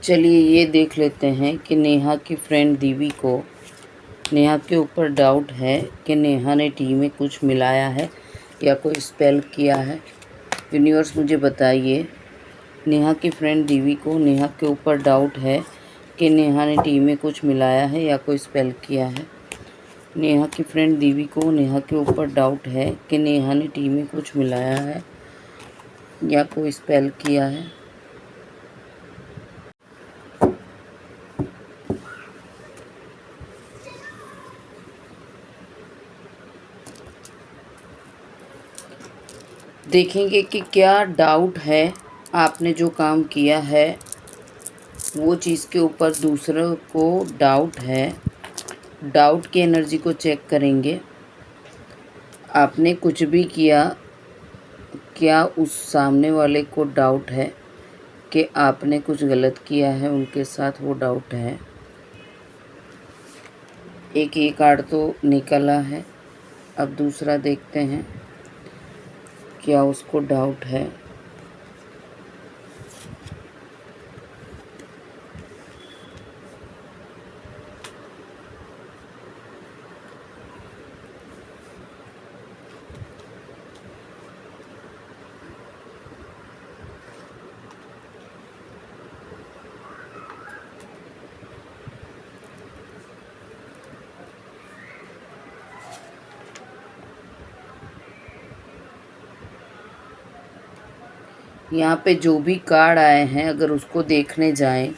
चलिए ये देख लेते हैं कि नेहा की फ्रेंड दीवी को नेहा के ऊपर डाउट है कि नेहा ने टी में कुछ मिलाया है या कोई स्पेल किया है। यूनिवर्स मुझे बताइए, नेहा की फ्रेंड दीवी को नेहा के ऊपर डाउट है कि नेहा ने टी में कुछ मिलाया है या कोई स्पेल किया है। नेहा की फ्रेंड दीवी को नेहा के ऊपर डाउट है कि नेहा ने टी में कुछ मिलाया है या कोई स्पेल किया है। देखेंगे कि क्या डाउट है। आपने जो काम किया है वो चीज़ के ऊपर दूसरों को डाउट है। डाउट की एनर्जी को चेक करेंगे। आपने कुछ भी किया, क्या उस सामने वाले को डाउट है कि आपने कुछ गलत किया है, उनके साथ वो डाउट है। एक ये कार्ड तो निकला है। अब दूसरा देखते हैं क्या उसको डाउट है। यहाँ पे जो भी कार्ड आए हैं अगर उसको देखने जाएं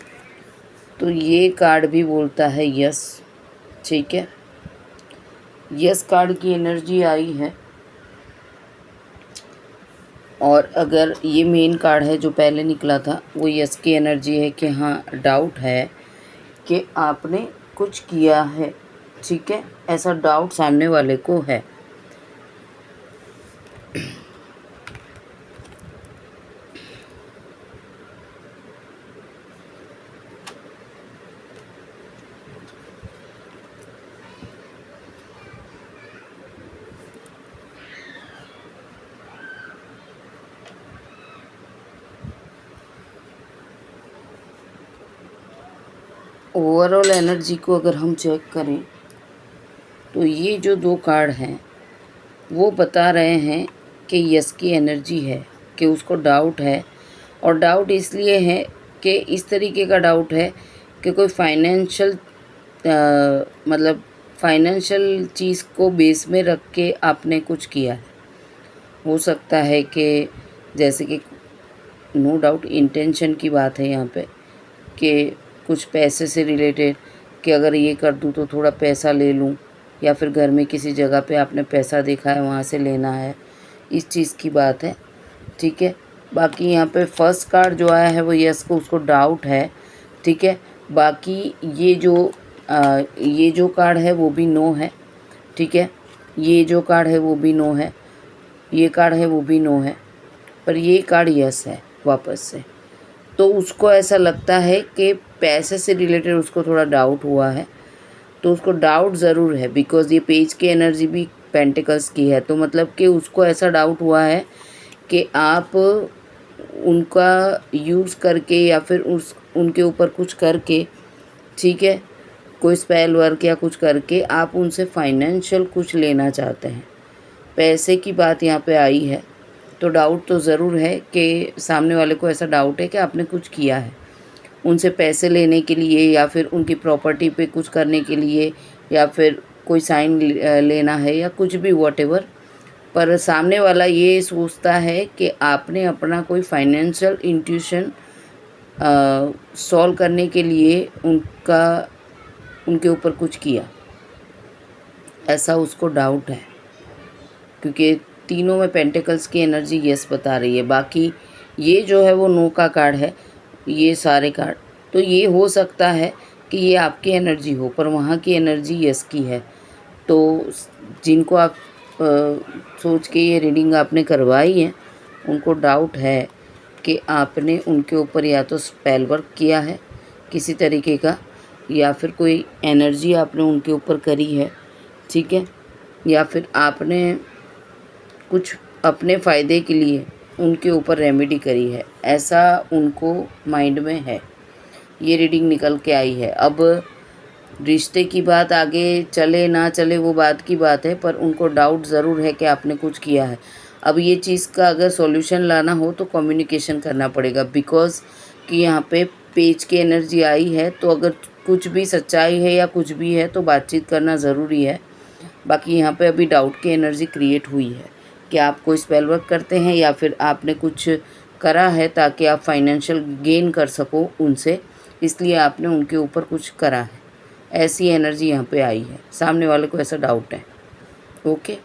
तो ये कार्ड भी बोलता है यस। ठीक है, यस कार्ड की एनर्जी आई है। और अगर ये मेन कार्ड है जो पहले निकला था वो यस की एनर्जी है कि हाँ डाउट है कि आपने कुछ किया है। ठीक है, ऐसा डाउट सामने वाले को है। ओवरऑल एनर्जी को अगर हम चेक करें तो ये जो दो कार्ड हैं वो बता रहे हैं कि यस की एनर्जी है, कि उसको डाउट है। और डाउट इसलिए है कि इस तरीके का डाउट है कि कोई फाइनेंशियल मतलब फाइनेंशियल चीज़ को बेस में रख के आपने कुछ किया है। हो सकता है कि जैसे कि नो डाउट इंटेंशन की बात है यहाँ पे कि कुछ पैसे से रिलेटेड, कि अगर ये कर दूँ तो थोड़ा पैसा ले लूँ, या फिर घर में किसी जगह पे आपने पैसा देखा है वहाँ से लेना है, इस चीज़ की बात है। ठीक है, बाकी यहाँ पे फर्स्ट कार्ड जो आया है वो यस को उसको डाउट है। ठीक है, बाकी ये जो कार्ड है वो भी नो है। ठीक है, ये जो कार्ड है वो भी नो है, ये कार्ड है वो भी नो है, पर ये कार्ड यस है वापस से। तो उसको ऐसा लगता है कि पैसे से रिलेटेड उसको थोड़ा डाउट हुआ है। तो उसको डाउट ज़रूर है, बिकॉज़ ये पेज की एनर्जी भी पेंटिकल्स की है। तो मतलब कि उसको ऐसा डाउट हुआ है कि आप उनका यूज़ करके या फिर उनके ऊपर कुछ करके, ठीक है, कोई स्पेल वर्क या कुछ करके आप उनसे फाइनेंशियल कुछ लेना चाहते हैं। पैसे की बात यहाँ पे आई है। तो डाउट तो ज़रूर है कि सामने वाले को ऐसा डाउट है कि आपने कुछ किया है उनसे पैसे लेने के लिए, या फिर उनकी प्रॉपर्टी पे कुछ करने के लिए, या फिर कोई साइन लेना है या कुछ भी व्हाटएवर। पर सामने वाला ये सोचता है कि आपने अपना कोई फाइनेंशियल इंट्यूशन सॉल्व करने के लिए उनके ऊपर कुछ किया, ऐसा उसको डाउट है। क्योंकि तीनों में पेंटिकल्स की एनर्जी यस बता रही है। बाकी ये जो है वो नो का कार्ड है, ये सारे कार्ड। तो ये हो सकता है कि ये आपकी एनर्जी हो, पर वहाँ की एनर्जी यस की है। तो जिनको आप सोच के ये रीडिंग आपने करवाई है उनको डाउट है कि आपने उनके ऊपर या तो स्पेल वर्क किया है किसी तरीके का, या फिर कोई एनर्जी आपने उनके ऊपर करी है। ठीक है, या फिर आपने कुछ अपने फ़ायदे के लिए उनके ऊपर रेमेडी करी है, ऐसा उनको माइंड में है। ये रीडिंग निकल के आई है। अब रिश्ते की बात आगे चले ना चले वो बात की बात है, पर उनको डाउट ज़रूर है कि आपने कुछ किया है। अब ये चीज़ का अगर सॉल्यूशन लाना हो तो कम्युनिकेशन करना पड़ेगा, बिकॉज़ कि यहाँ पे पेज की एनर्जी आई है, तो अगर कुछ भी सच्चाई है या कुछ भी है तो बातचीत करना ज़रूरी है। बाकी यहाँ पे अभी डाउट की एनर्जी क्रिएट हुई है कि आप कोई स्पेल वर्क करते हैं या फिर आपने कुछ करा है ताकि आप फाइनेंशियल गेन कर सको उनसे, इसलिए आपने उनके ऊपर कुछ करा है। ऐसी एनर्जी यहाँ पे आई है, सामने वाले को ऐसा डाउट है। ओके।